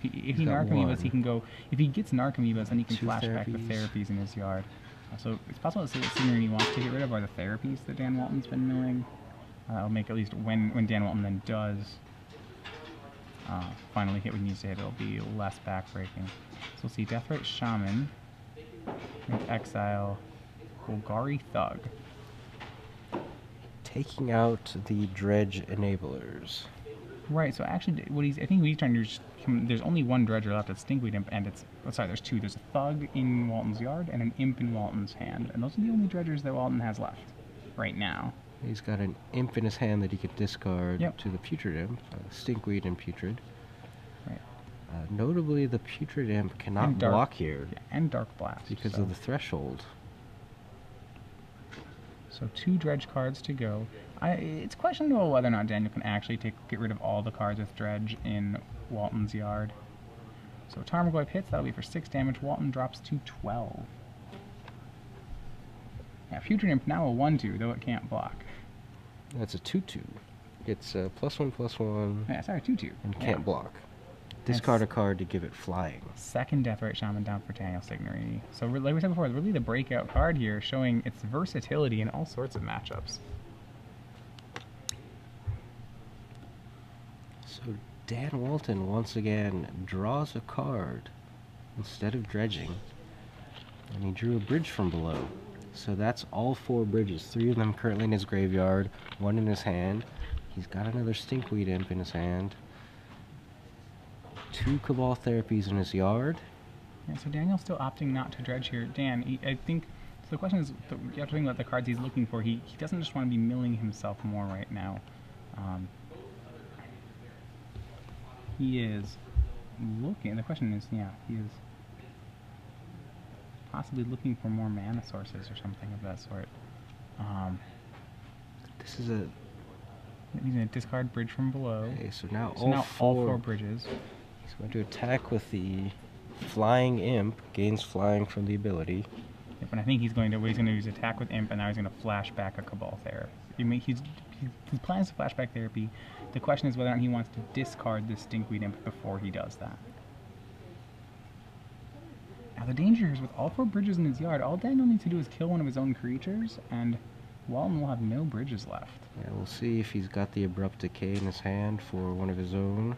If he Narcomoebas, he can go. If he gets Narcomoebas, then he can flash back the therapies in his yard. So it's possible to say that Signorini wants to get rid of are the therapies that Dan Walton's been milling. That'll make at least when Dan Walton then does finally hit what he needs to hit, it'll be less backbreaking. So we'll see Deathrite Shaman, exile Golgari Thug. Taking out the Dredge enablers. Right, so actually, I think what he's trying to do is there's only one Dredger left, it's Stinkweed Imp, and there's two. There's a Thug in Walton's yard and an Imp in Walton's hand, and those are the only Dredgers that Walton has left right now. He's got an Imp in his hand that he could discard to the Putrid Imp, Stinkweed and Putrid. Right. Notably, the Putrid Imp cannot block here. Yeah, and Dark Blast. Because of the threshold. So 2 Dredge cards to go. It's questionable whether or not Daniel can actually get rid of all the cards with Dredge in Walton's yard. So Tarmogoyf hits, that'll be for 6 damage. Walton drops to 12. Yeah, Putrid Imp now a 1/2, though it can't block. That's a 2/2. It's +1/+1. Yeah, sorry, 2/2. And can't block. Discard a card to give it flying. Second Deathrite Shaman down for Daniel Signorini. So like we said before, really the breakout card here, showing its versatility in all sorts of matchups. So Dan Walton once again draws a card instead of dredging, and he drew a bridge from below. So that's all 4 bridges, 3 of them currently in his graveyard, 1 in his hand. He's got another Stinkweed Imp in his hand. 2 Cabal Therapies in his yard. Yeah, so Daniel's still opting not to dredge here. Dan, I think, so the question is, you have to think about the cards he's looking for. He doesn't just want to be milling himself more right now. He is looking, the question is, he is possibly looking for more mana sources or something of that sort. This is a... He's going to discard bridge from below. Okay, so now, all 4 bridges. He's going to attack with the Flying Imp, gains flying from the ability. Yep, and I think he's going to do is attack with Imp, and now he's going to flash back a Cabal Therapy. His plan is to flashback therapy. The question is whether or not he wants to discard this Stinkweed Imp before he does that. Now the danger is with all 4 bridges in his yard, all Daniel needs to do is kill one of his own creatures, and Walton will have no bridges left. Yeah, we'll see if he's got the Abrupt Decay in his hand for one of his own.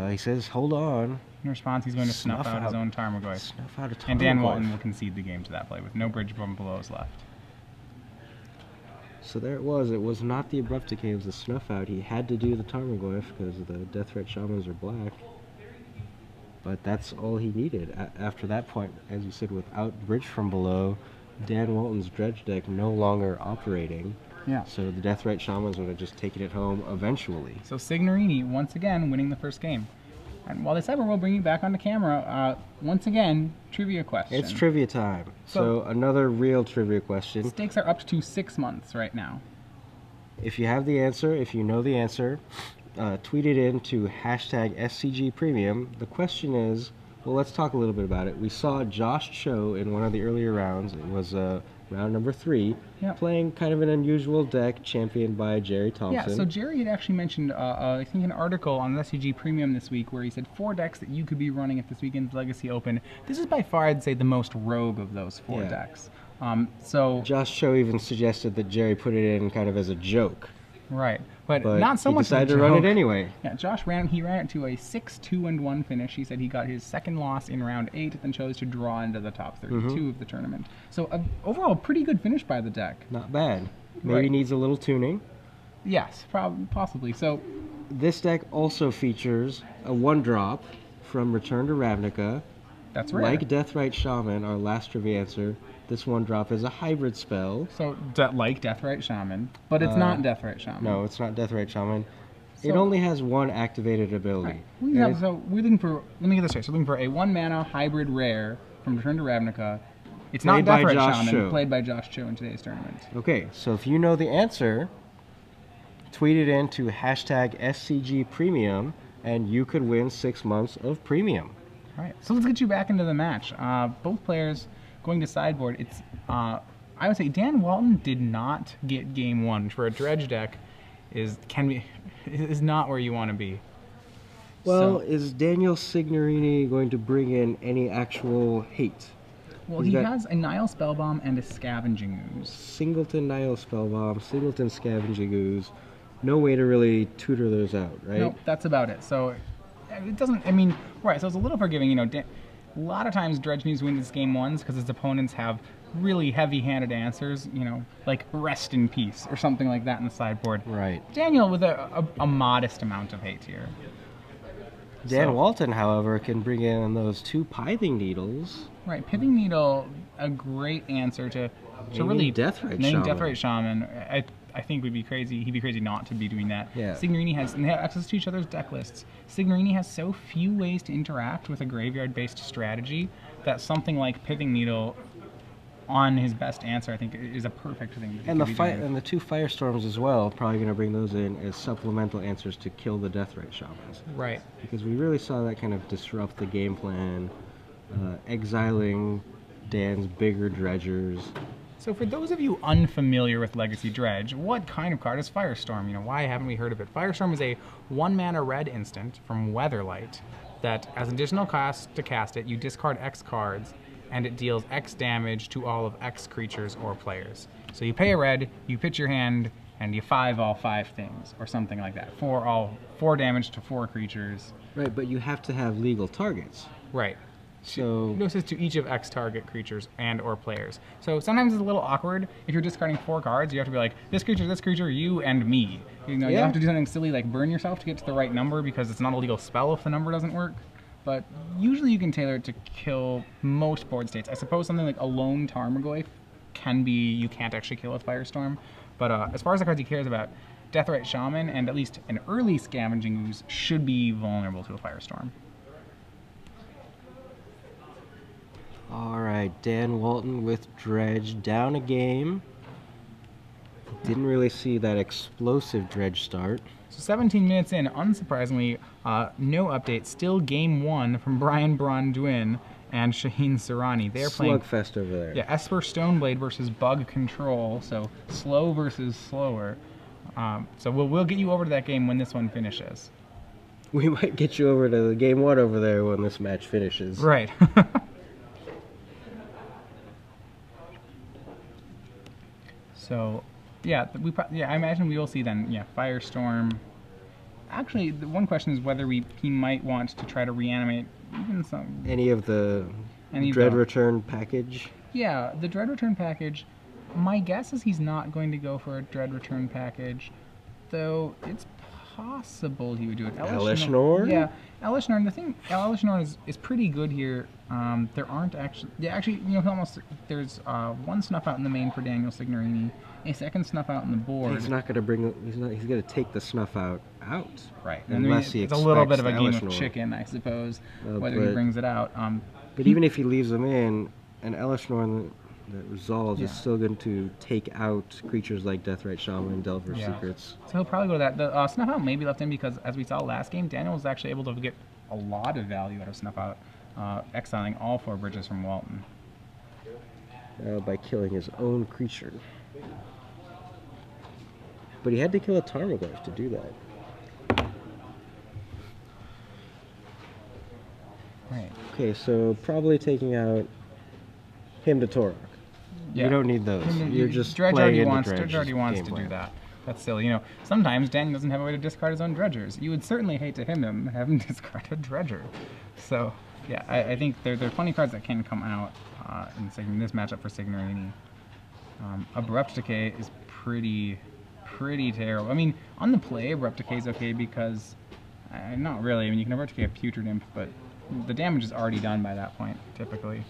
He says, hold on. In response, he's going to snuff out his own Tarmogoyf. Snuff out a Tarmogoyf. And Dan Walton will concede the game to that play with no bridge from belows left. So there it was. It was not the Abrupt Decay, it was the snuff out. He had to do the Tarmogoyf because the Deathrite Shamans are black. But that's all he needed. After that point, as you said, without bridge from below, Dan Walton's dredge deck no longer operating. Yeah. So the Deathrite Shamans would have just taken it home eventually. So Signorini, once again, winning the first game. And while they said we'll bring you back onto camera, once again, trivia question. It's trivia time. So another real trivia question. Stakes are up to 6 months right now. If you have the answer, if you know the answer, tweet it in to #SCGPremium. The question is, well, let's talk a little bit about it. We saw Josh Cho in one of the earlier rounds. It was round number 3, playing kind of an unusual deck championed by Jerry Thompson. Yeah, so Jerry had actually mentioned, I think, an article on SCG Premium this week where he said 4 decks that you could be running at this weekend's Legacy Open. This is by far, I'd say, the most rogue of those 4 decks. So Josh Cho even suggested that Jerry put it in kind of as a joke. Right, but not so much. He decided to run it anyway. Yeah, Josh ran it to a 6-2-1 finish. He said he got his 2nd loss in round 8, then chose to draw into the top 32 of the tournament. So overall, pretty good finish by the deck. Not bad. Maybe needs a little tuning. Yes, possibly. So this deck also features a 1-drop from Return to Ravnica. That's right. Like Deathrite Shaman, our last trivia answer, this 1-drop is a hybrid spell. So, like Deathrite Shaman, but it's not Deathrite Shaman. No, it's not Deathrite Shaman. So, it only has 1 activated ability. Right. So we're looking for, let me get this straight. So we're looking for a 1-mana hybrid rare from Return to Ravnica. It's not Deathrite Shaman, played by Josh Cho in today's tournament. Okay, so if you know the answer, tweet it in to #SCGPremium, and you could win 6 months of premium. All right, so let's get you back into the match. Both players going to sideboard. It's I would say Dan Walton did not get game 1, which for a dredge deck is not where you want to be. Well, So, is Daniel Signorini going to bring in any actual hate? well, He's he got has a Nile Spellbomb and a Scavenging Ooze. Singleton Nile Spellbomb, Singleton Scavenging Ooze. No way to really tutor those out, right? Nope, that's about it. So it doesn't. I mean, right? So it's a little forgiving. A lot of times Dredge needs to win his game ones because his opponents have really heavy-handed answers. Like Rest in Peace or something like that in the sideboard. Right. Daniel with a modest amount of hate here. Dan So- Walton, however, can bring in those 2 Pithing Needles. Right, Pithing Needle, a great answer to Naming really Deathrite naming Shaman. Deathrite Shaman. I think would be crazy. He'd be crazy not to be doing that. Yeah. Signorini and they have access to each other's deck lists. Signorini has so few ways to interact with a graveyard-based strategy that something like Pithing Needle on his best answer, I think, is a perfect thing. And to the be doing. and the 2 Firestorms as well, probably going to bring those in as supplemental answers to kill the Deathrite Shamans. Right. Because we really saw that kind of disrupt the game plan, exiling Dan's bigger dredgers. So for those of you unfamiliar with Legacy Dredge, what kind of card is Firestorm? Why haven't we heard of it? Firestorm is a 1-mana red instant from Weatherlight that, as additional cost to cast it, you discard X cards, and it deals X damage to all of X creatures or players. So you pay a red, you pitch your hand, and you 5 all 5 things, or something like that. 4 damage to 4 creatures. Right, but you have to have legal targets. Right. So Notices to each of X target creatures and or players. So sometimes it's a little awkward. If you're discarding 4 cards, you have to be like, this creature, you, and me. You Yeah. have to do something silly like burn yourself to get to the right number because it's not a legal spell if the number doesn't work. But usually you can tailor it to kill most board states. I suppose something like a lone Tarmogoyf can be, you can't actually kill with Firestorm. But as far as the cards he cares about, Deathrite Shaman and at least an early Scavenging Ooze should be vulnerable to a Firestorm. all right, Dan Walton with Dredge down a game. Didn't really see that explosive Dredge start. So 17 minutes in, unsurprisingly, no update. Still game 1 from Brian Bronduin and Shaheen Sarani. They're playing Slugfest over there. yeah, Esper Stoneblade versus Bug Control. So slow versus slower. So we'll get you over to that game when this one finishes. We might get you over to the game 1 over there when this match finishes. Right. So, yeah, I imagine we will see then. Yeah, Firestorm. Actually, the one question is whether he might want to try to reanimate even some. Any of the Any of Dread the- Return package? Yeah, the Dread Return package. My guess is he's not going to go for a Dread Return package, though it's possible he would do it. Elishnorn? Yeah, Elishnorn. The thing, Elishnorn is pretty good here. There aren't actually. Yeah, actually, there's 1 snuff out in the main for Daniel Signorini, a 2nd snuff out in the board. He's not going to bring. He's going to take the snuff out. Right. Unless he it's a little bit expects of a the game of Elishnorn. chicken, I suppose, whether he but- brings it out. But even if he leaves them in, an Elishnorn that resolves is Yeah. still going to take out creatures like Deathrite Shaman and Delver Yeah. Secrets. So he'll probably go to that. The Snuff Out may be left in because, as we saw last game, Daniel was actually able to get a lot of value out of Snuff Out, exiling all 4 bridges from Walton. By killing his own creature. But he had to kill a Tarmogoyf to do that. Right. Okay, so probably taking out him to Torok. Yeah. You don't need those. You're just Dredge playing already into wants. Dredge's Dredge already wants game to plan. do that. That's silly. Sometimes Daniel doesn't have a way to discard his own dredgers. You would certainly hate to have him discard a dredger. So, yeah, I think there are plenty of cards that can come out in this matchup for Signorini. Abrupt Decay is pretty terrible. I mean, on the play, Abrupt Decay is okay because, not really. I mean, you can Abrupt Decay a Putrid Imp, but the damage is already done by that point, typically.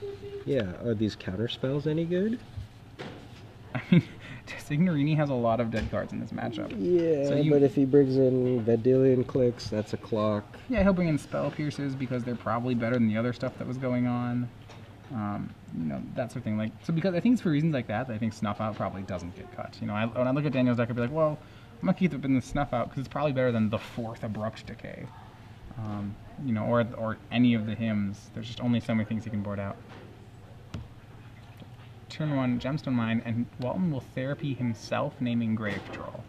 Yeah, are these counter spells any good? I mean, Signorini has a lot of dead cards in this matchup. Yeah, So but if he brings in Vendilion Clicks, that's a clock. Yeah, he'll bring in Spell Pierces because they're probably better than the other stuff that was going on. That sort of thing. Because I think it's for reasons like that I think Snuff Out probably doesn't get cut. When I look at Daniel's deck, I'd be like, well, I'm going to keep it in the Snuff Out because it's probably better than the 4th Abrupt Decay. Or any of the hymns. There's just only so many things he can board out. Turn 1, Gemstone Mine, and Walton will therapy himself, naming Grave Troll.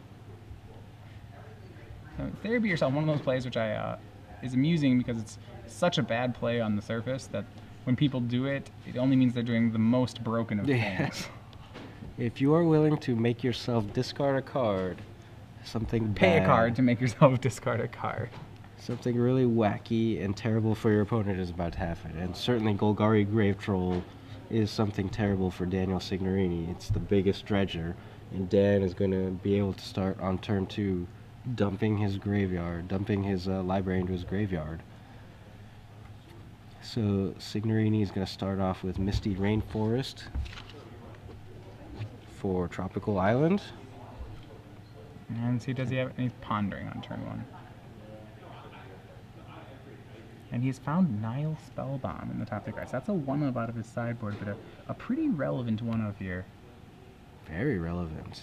So therapy yourself, one of those plays which I is amusing because it's such a bad play on the surface that when people do it, it only means they're doing the most broken of things. If you are willing to make yourself discard a card, something Pay bad, a card to make yourself discard a card. something really wacky and terrible for your opponent is about to happen. And certainly Golgari Grave Troll is something terrible for Daniel Signorini. It's the biggest dredger, and Dan is going to be able to start on turn 2 dumping his library into his graveyard. So Signorini is going to start off with Misty Rainforest for Tropical Island. And see, does he have any pondering on turn 1? And he's found Nile Spellbomb in the top 3 cards. That's a 1-of out of his sideboard, but a pretty relevant 1-of here. Very relevant.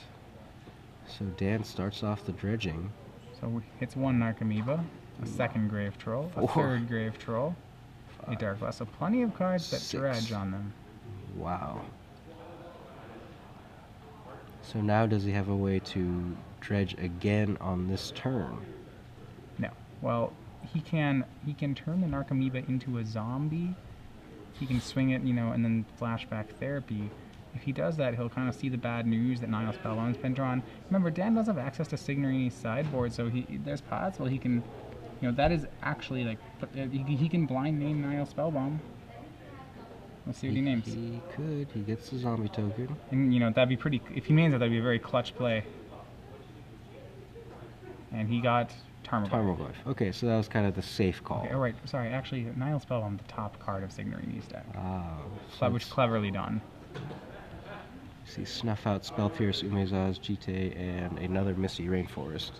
So Dan starts off the dredging. So hits 1 Narcomoeba, a 2nd Grave Troll, a 3rd Grave Troll, a Dark Blast. So plenty of cards that 6. dredge on them. Wow. So now does he have a way to dredge again on this turn? No. Well, he can turn the Narcomoeba into a zombie. He can swing it, and then flashback therapy. If he does that, he'll kind of see the bad news that Nile Spellbomb's been drawn. Remember, Dan does have access to Signorini's sideboard, so there's possible he can, that is actually like, he can blind name Nile Spellbomb. Let's see what he names. He could. He gets the zombie token. And, that'd be pretty, if he names it, that'd be a very clutch play. And he got Tarmogoyf. Tarmogoyf. Okay, so that was kind of the safe call. Okay, all right, sorry, actually, Nile Spellbomb, the top card of Signorini's deck. So Which cleverly done. See, Snuff Out, Spell Pierce, Umezaz, Jite, and another Misty Rainforest.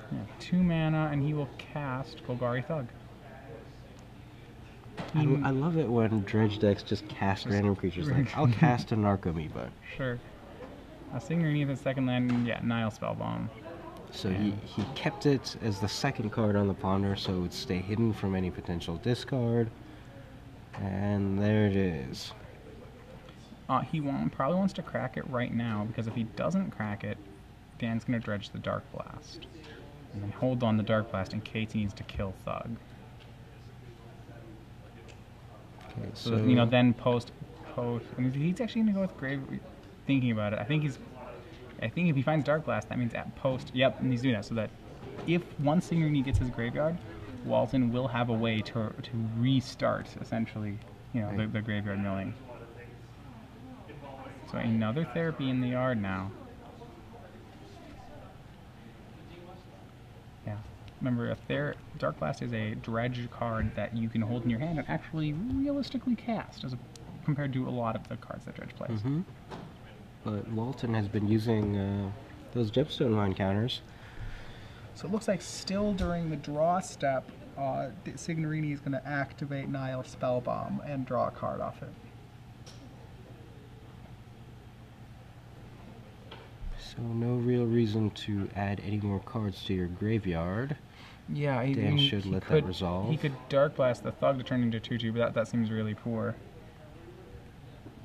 Yeah, 2 mana, and he will cast Golgari Thug. I love it when dredge decks just cast random creatures. Like, I'll cast a Narcomoeba. Sure. Signorini is the 2nd land, yeah, Nile Spellbomb. So he kept it as the 2nd card on the ponder, so it would stay hidden from any potential discard. And there it is. He probably wants to crack it right now, because if he doesn't crack it, Dan's going to dredge the Dark Blast. And then hold on the Dark Blast in case he needs to kill Thug. Okay, So, then post. I mean, he's actually going to go with Grave. Thinking about it, I think if he finds Dark Blast, that means at post. Yep, and he's doing that so that if once Signorini gets his graveyard, Walton will have a way to restart essentially, the graveyard milling. So another therapy in the yard now. Yeah. Remember, Dark Blast is a dredge card that you can hold in your hand and actually realistically cast, compared to a lot of the cards that dredge plays. Mm-hmm. But Walton has been using those Gemstone Mine counters. So it looks like still during the draw step, Signorini is going to activate Nile Spellbomb and draw a card off it. So no real reason to add any more cards to your graveyard. Yeah, Dan should let that resolve. He could Dark Blast the Thug to turn into 2/2, but that seems really poor.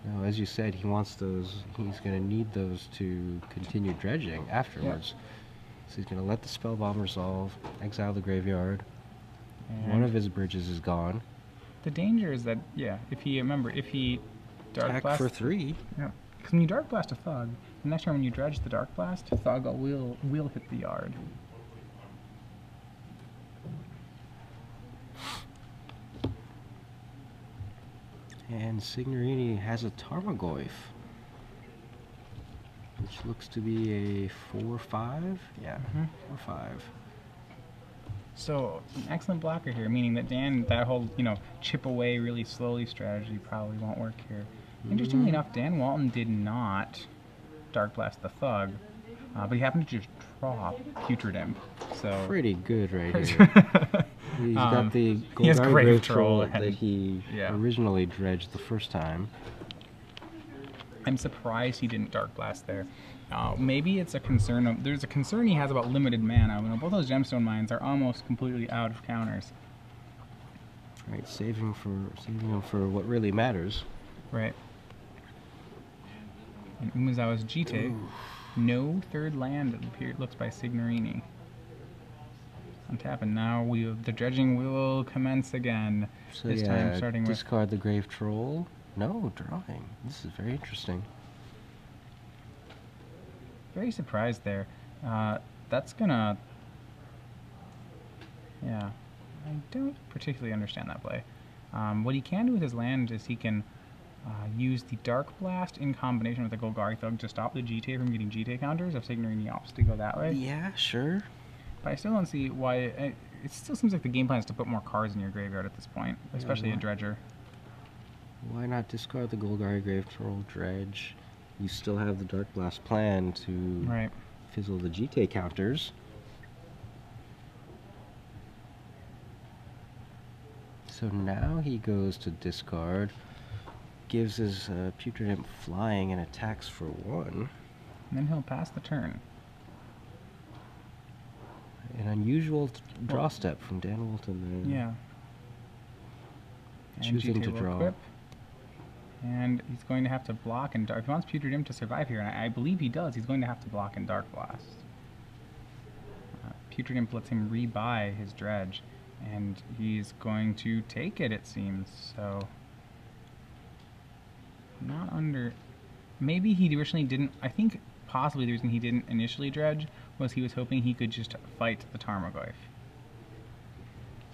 No, as you said, he wants those. He's going to need those to continue dredging afterwards. Yeah. So he's going to let the Spellbomb resolve, exile the graveyard. And one of his bridges is gone. The danger is that, if he Dark Blast for 3. Yeah, because when you Dark Blast a Thug, the next time when you dredge the Dark Blast, Thug will hit the yard. And Signorini has a Tarmogoyf, which looks to be a 4/5. Yeah, 4/5. So an excellent blocker here, meaning that that whole chip away really slowly strategy probably won't work here. Interestingly enough, Dan Walton did not Dark Blast the Thug, but he happened to just draw Putrid Imp. So pretty good right here. He's got the Golgari Grave Troll that he originally dredged the first time. I'm surprised he didn't Dark Blast there. Maybe it's a concern. There's a concern he has about limited mana. Both those Gemstone Mines are almost completely out of counters. Right, saving them for what really matters. Right. And Umezawa's Jite, no 3rd land, it looks by Signorini. Untap, and now the dredging will commence again. So this time starting with discard the Grave Troll. No, drawing. This is very interesting. very surprised there. That's gonna... Yeah, I don't particularly understand that play. What he can do with his land is he can use the Dark Blast in combination with the Golgari Thug to stop the GTA from getting GTA counters if Signorini opts to go that way. Yeah, sure. But I still don't see why... It still seems like the game plan is to put more cards in your graveyard at this point, especially a Dredger. Why not discard the Golgari Grave Troll Dredge? You still have the Dark Blast plan to fizzle the GTA counters. So now he goes to discard, gives his Putrid Imp flying and attacks for 1. And then he'll pass the turn. An unusual draw step from Dan Walton there. Yeah. Choosing to draw. Equip. And he's going to have to block and Dark. If he wants Putrid Imp to survive here, and I believe he does, he's going to have to block and Dark Blast. Putrid Imp lets him rebuy his dredge, and he's going to take it, it seems. So, not under... Maybe he originally didn't... I think possibly the reason he didn't initially dredge was he was hoping he could just fight the Tarmogoyf.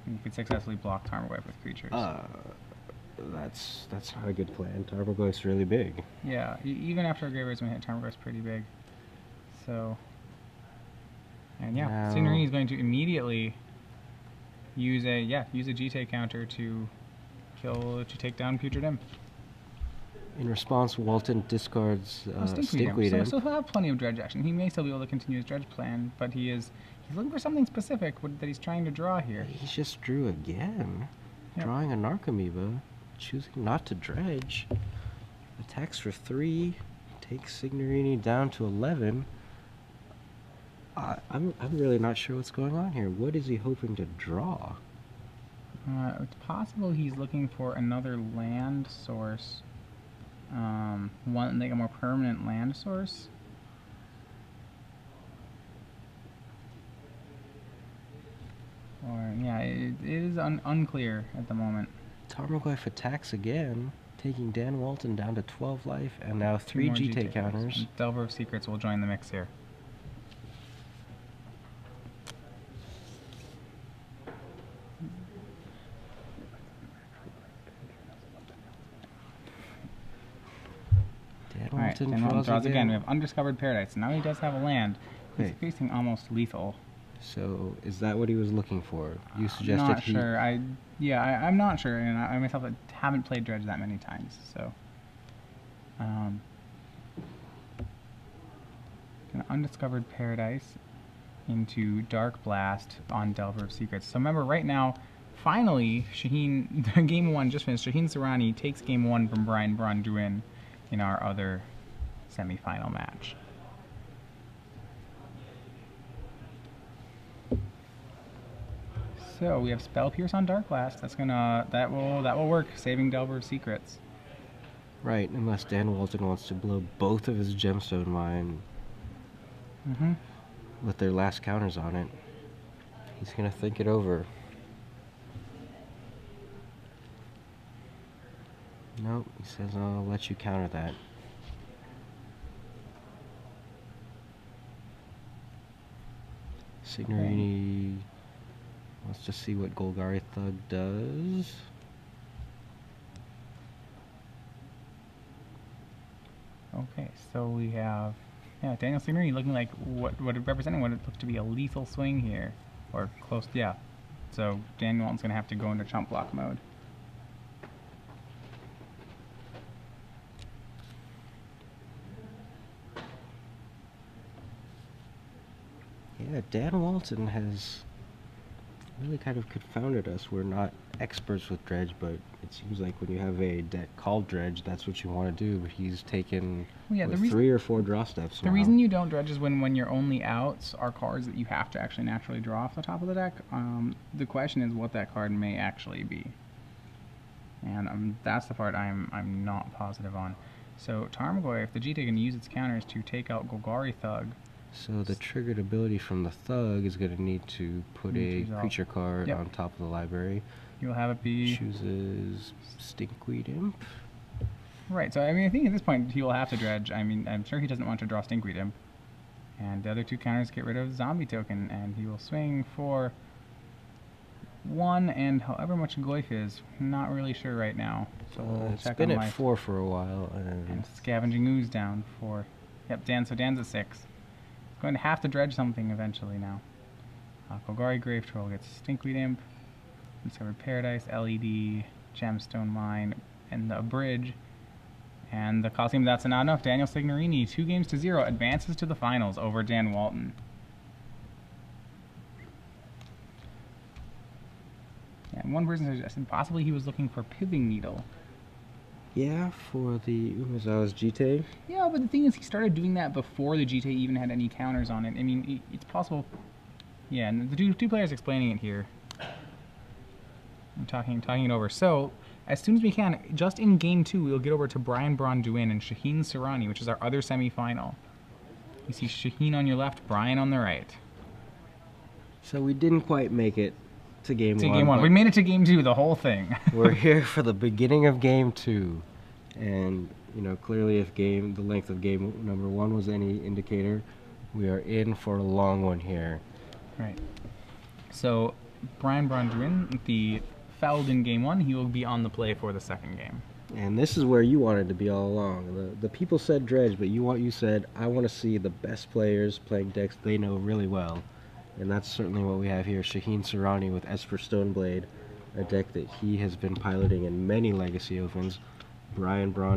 He could successfully block Tarmogoyf with creatures. That's not a good plan. Tarmogoyf's really big. Yeah, even after a graveyard's been hit, Tarmogoyf's pretty big. So... And yeah, Signorini is going to immediately use a GTA counter to take down Putrid Imp. In response, Walton discards Stinkweed Imp. So he'll have plenty of dredge action. He may still be able to continue his dredge plan, but he's looking for something specific that he's trying to draw here. He just drew again. Yep. Drawing a Narcomoeba, choosing not to dredge. Attacks for 3, takes Signorini down to 11. I'm really not sure what's going on here. What is he hoping to draw? It's possible he's looking for another land source. Like a more permanent land source. Or, yeah, it is unclear at the moment. Tarmogoyf attacks again, taking Dan Walton down to 12 life, and now 3 GTA counters. And Delver of Secrets will join the mix here. Alright, Dan Walton draws again. We have Undiscovered Paradise. Now he does have a land. He's facing almost lethal. So, is that what he was looking for? You suggested I'm not sure. I'm not sure, and I myself haven't played Dredge that many times, so... Undiscovered Paradise into Dark Blast on Delver of Secrets. So remember, right now, finally, Shaheen, game 1 just finished. Shaheen Soorani takes game 1 from Brian Braun-Duin in our other semi-final match. So we have Spell Pierce on Dark Blast. That will work, saving Delver of Secrets. Right, unless Dan Walton wants to blow both of his Gemstone Mine with their last counters on it. He's gonna think it over. Nope, he says I'll let you counter that. Signorini wants to see what Golgari Thug does. Okay, so we have Daniel Signorini looking like representing what it looks to be a lethal swing here, or close. Yeah, so Daniel Walton's gonna have to go into chump block mode. Yeah, Dan Walton has really kind of confounded us. We're not experts with Dredge, but it seems like when you have a deck called Dredge, that's what you want to do. But he's taken 3 or 4 draw steps now. The reason you don't Dredge is when your only outs are cards that you have to actually naturally draw off the top of the deck. The question is what that card may actually be. And that's the part I'm not positive on. So Tarmogoyf, the GT can use its counters to take out Golgari Thug So the triggered ability from the Thug is going to need to put a creature card Yep. on top of the library. You'll have it be... Chooses Stinkweed Imp. Right, so I mean, I think at this point he will have to dredge. I mean, I'm sure he doesn't want to draw Stinkweed Imp. And the other 2 counters get rid of Zombie Token, and he will swing for 1 and however much Goyf is. Not really sure right now. So we'll It's check been on at life. 4 for a while. And Scavenging Ooze down for... Yep, so Dan's at 6. Going to have to dredge something eventually now. Kogari Grave Troll gets Stinkweed Imp, Discovered Paradise, LED, Gemstone Mine, and the Bridge. And the Coliseum, that's not enough. Daniel Signorini, 2-0, advances to the finals over Dan Walton. And one person suggested possibly he was looking for Pithing Needle. Yeah, for the Umezawa's GT. Yeah, but the thing is, he started doing that before the GT even had any counters on it. I mean, it's possible. Yeah, and the two players explaining it here. I'm talking it over. So, as soon as we can, just in Game 2, we'll get over to Brian Bronduin and Shaheen Sarani, which is our other semi-final. You see Shaheen on your left, Brian on the right. So we didn't quite make it to Game 1. Game 1. We made it to Game 2, the whole thing. We're here for the beginning of Game 2. And, you know, clearly if the length of game number 1 was any indicator, we are in for a long one here. Right. So, Brian Bronduin, the fouled in Game 1, he will be on the play for the second game. And this is where you wanted to be all along. The people said dredge, but you said, I want to see the best players playing decks they know really well. And that's certainly what we have here. Shaheen Sarani with Esper Stoneblade, a deck that he has been piloting in many Legacy Opens. Brian Braun